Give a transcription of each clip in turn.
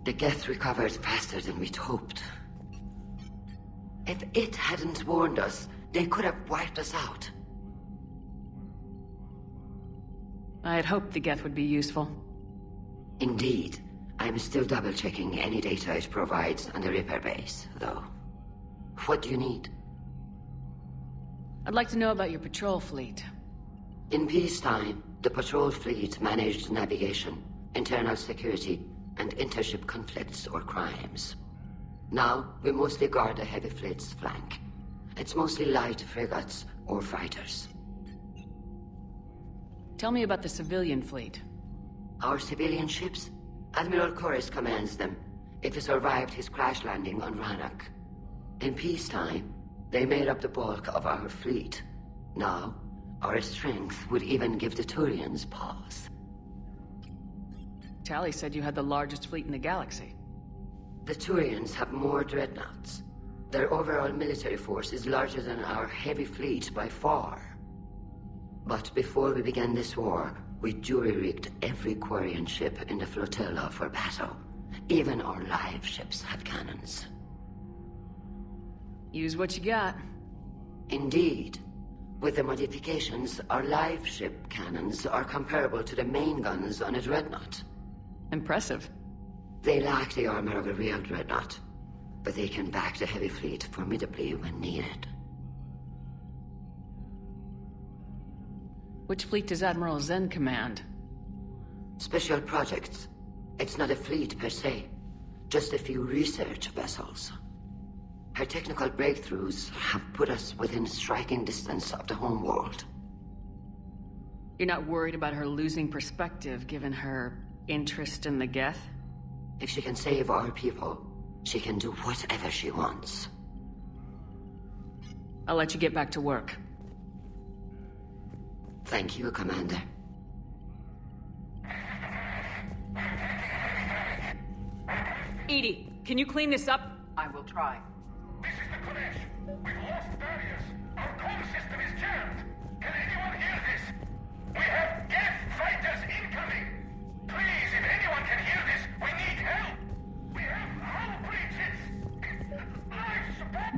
The Geth recovered faster than we'd hoped. If it hadn't warned us, they could have wiped us out. I had hoped the Geth would be useful. Indeed. I'm still double-checking any data it provides on the Reaper base, though. What do you need? I'd like to know about your patrol fleet. In peacetime, the patrol fleet managed navigation, internal security, and intership conflicts or crimes. Now, we mostly guard the heavy fleet's flank. It's mostly light frigates or fighters. Tell me about the civilian fleet. Our civilian ships? Admiral Corus commands them. It survived his crash landing on Rannoch. In peacetime, they made up the bulk of our fleet. Now, our strength would even give the Turians pause. Tally said you had the largest fleet in the galaxy. The Turians have more dreadnoughts. Their overall military force is larger than our heavy fleet by far. But before we began this war, we jury-rigged every Quarian ship in the flotilla for battle. Even our live ships have cannons. Use what you got. Indeed. With the modifications, our live ship cannons are comparable to the main guns on a dreadnought. Impressive. They lack the armor of a real dreadnought, but they can back the heavy fleet formidably when needed. Which fleet does Admiral Zen command? Special projects. It's not a fleet per se, just a few research vessels. Her technical breakthroughs have put us within striking distance of the homeworld. You're not worried about her losing perspective given her interest in the Geth? If she can save our people, she can do whatever she wants. I'll let you get back to work. Thank you, Commander. Edie, can you clean this up? I will try. This is the Kodesh. We've lost barriers. Our comm system is jammed. Can anyone hear this? We have Geth fighters incoming. Please, if anyone can hear this, we need help. We have hull breaches. Life support.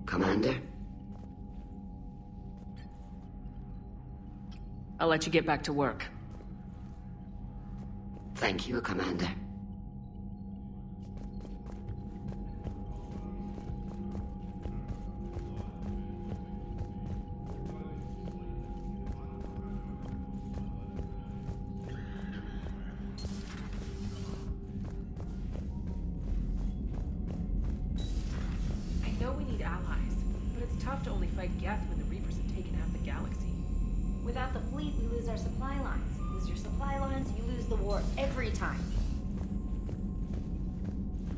Commander? I'll let you get back to work. Thank you, Commander. I know we need allies, but it's tough to only fight Geth when the Reapers have taken half the galaxy. Without the fleet, we lose our supply lines. Lose your supply lines, you lose the war every time.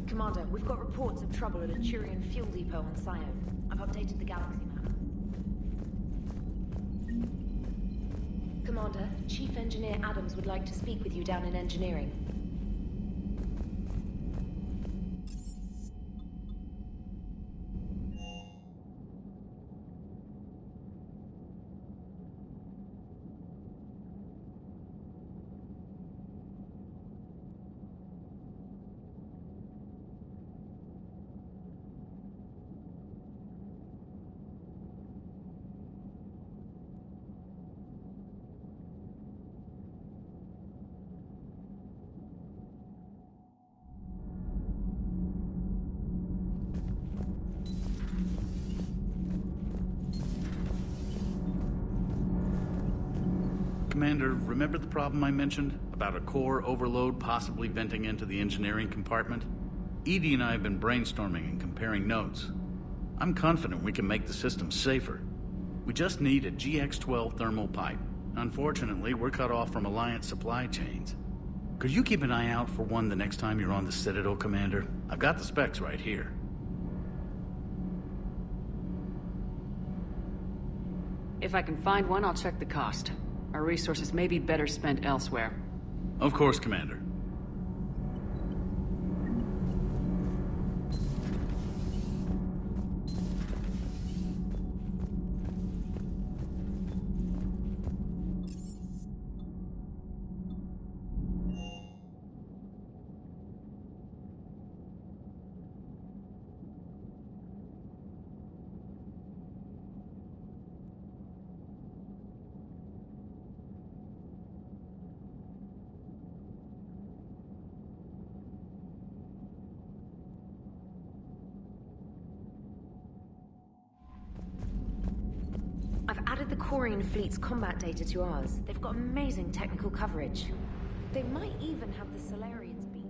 Commander, we've got reports of trouble at a Turian fuel depot on Scion. I've updated the galaxy map. Commander, Chief Engineer Adams would like to speak with you down in engineering. Commander, remember the problem I mentioned? About a core overload possibly venting into the engineering compartment? Edie and I have been brainstorming and comparing notes. I'm confident we can make the system safer. We just need a GX-12 thermal pipe. Unfortunately, we're cut off from Alliance supply chains. Could you keep an eye out for one the next time you're on the Citadel, Commander? I've got the specs right here. If I can find one, I'll check the cost. Our resources may be better spent elsewhere. Of course, Commander. added the Corian fleet's combat data to ours. They've got amazing technical coverage. They might even have the Solarians beat.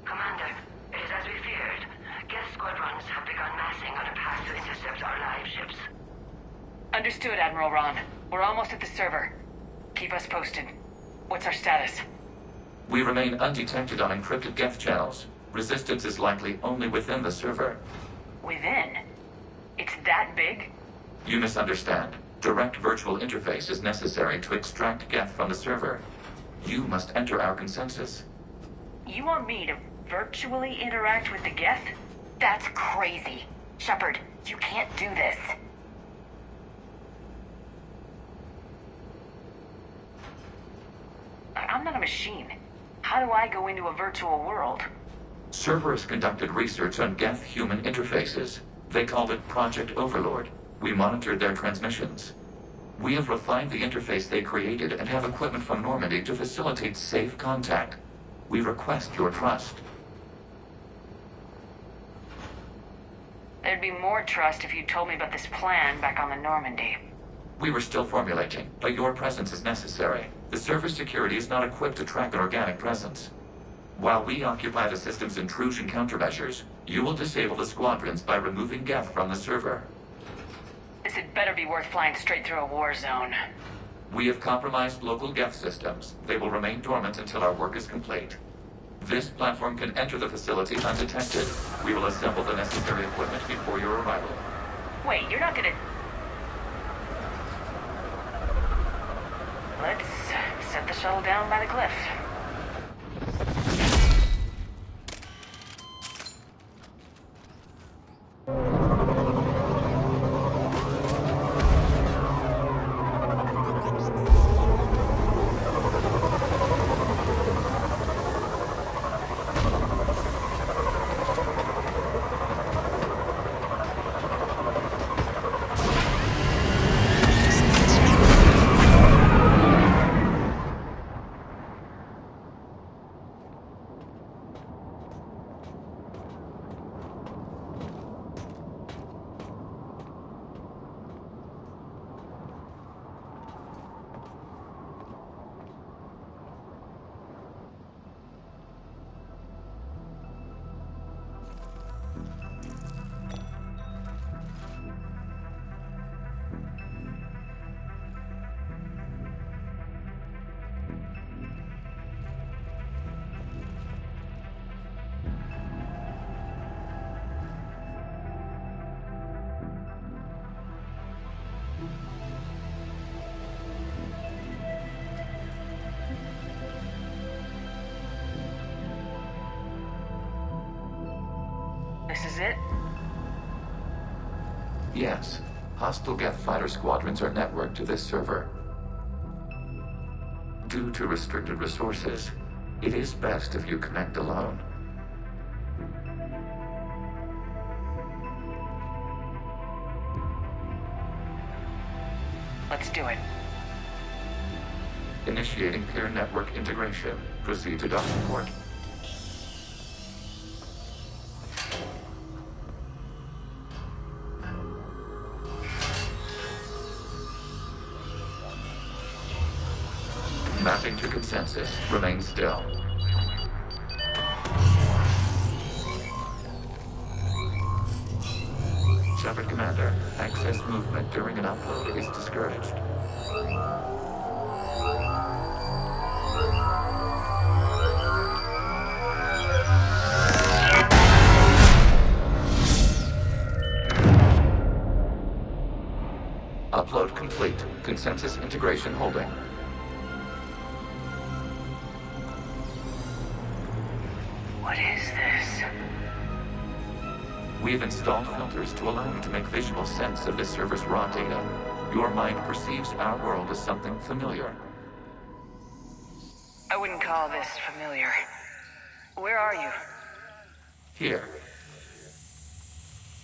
Commander, it is as we feared. Guest squadrons have begun massing on a path to intercept our live ships. Understood, Admiral Ron. We're almost at the server. Keep us posted. What's our status? We remain undetected on encrypted Geth channels. Resistance is likely only within the server. Within? It's that big? You misunderstand. Direct virtual interface is necessary to extract Geth from the server. You must enter our consensus. You want me to virtually interact with the Geth? That's crazy. Shepard, you can't do this. I'm not a machine. How do I go into a virtual world? Cerberus conducted research on Geth-human interfaces. They called it Project Overlord. We monitored their transmissions. We have refined the interface they created and have equipment from Normandy to facilitate safe contact. We request your trust. There'd be more trust if you told me about this plan back on the Normandy. We were still formulating, but your presence is necessary. The server security is not equipped to track an organic presence. While we occupy the system's intrusion countermeasures, you will disable the squadrons by removing Geth from the server. This had better be worth flying straight through a war zone. We have compromised local Geth systems. They will remain dormant until our work is complete. This platform can enter the facility undetected. We will assemble the necessary equipment before your arrival. Wait, you're not gonna... Let's set the shuttle down by the cliff. This is it? Yes. Hostile Geth fighter squadrons are networked to this server. Due to restricted resources, it is best if you connect alone. Let's do it. Initiating peer network integration. Proceed to docking port. Mapping to consensus. Remain still. Shepard Commander, access movement during an upload is discouraged. Upload complete. Consensus integration holding. What is this? We have installed filters to allow you to make visual sense of this server's raw data. Your mind perceives our world as something familiar. I wouldn't call this familiar. Where are you? Here,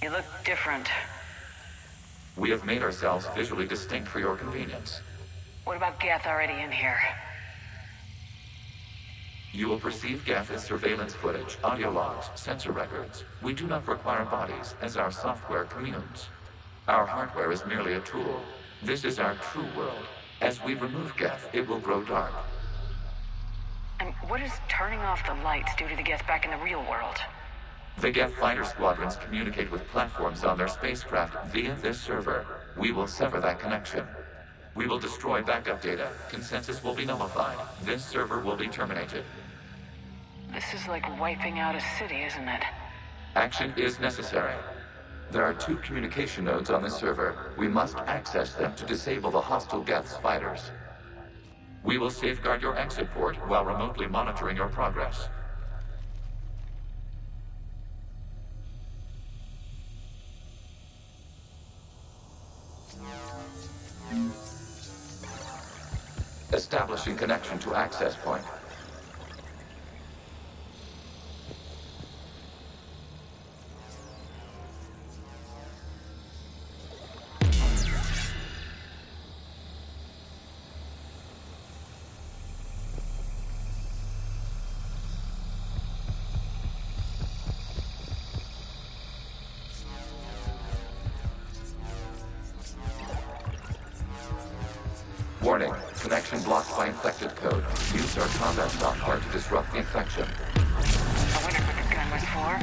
You look different. we have made ourselves visually distinct for your convenience. What about Geth already in here? You will perceive Geth as surveillance footage, audio logs, sensor records. We do not require bodies, as our software communes. Our hardware is merely a tool. This is our true world. As we remove Geth, it will grow dark. And what does turning off the lights do to the Geth back in the real world? The Geth fighter squadrons communicate with platforms on their spacecraft via this server. We will sever that connection. We will destroy backup data. Consensus will be nullified. This server will be terminated. This is like wiping out a city, isn't it? Action is necessary. There are 2 communication nodes on this server. We must access them to disable the hostile Geth's fighters. We will safeguard your exit port while remotely monitoring your progress. Establishing connection to access point. Warning, connection blocked by infected code. Use our combat software to disrupt the infection. I wondered what this gun was for.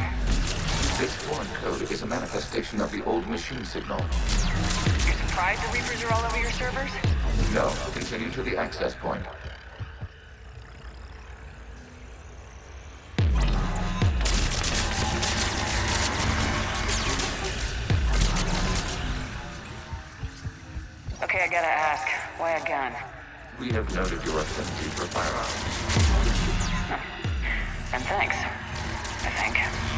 This foreign code is a manifestation of the old machine signal. You're surprised the Reapers are all over your servers? No, continue to the access point. Okay, I gotta ask, why a gun? We have noted your affinity for firearms. And thanks, I think.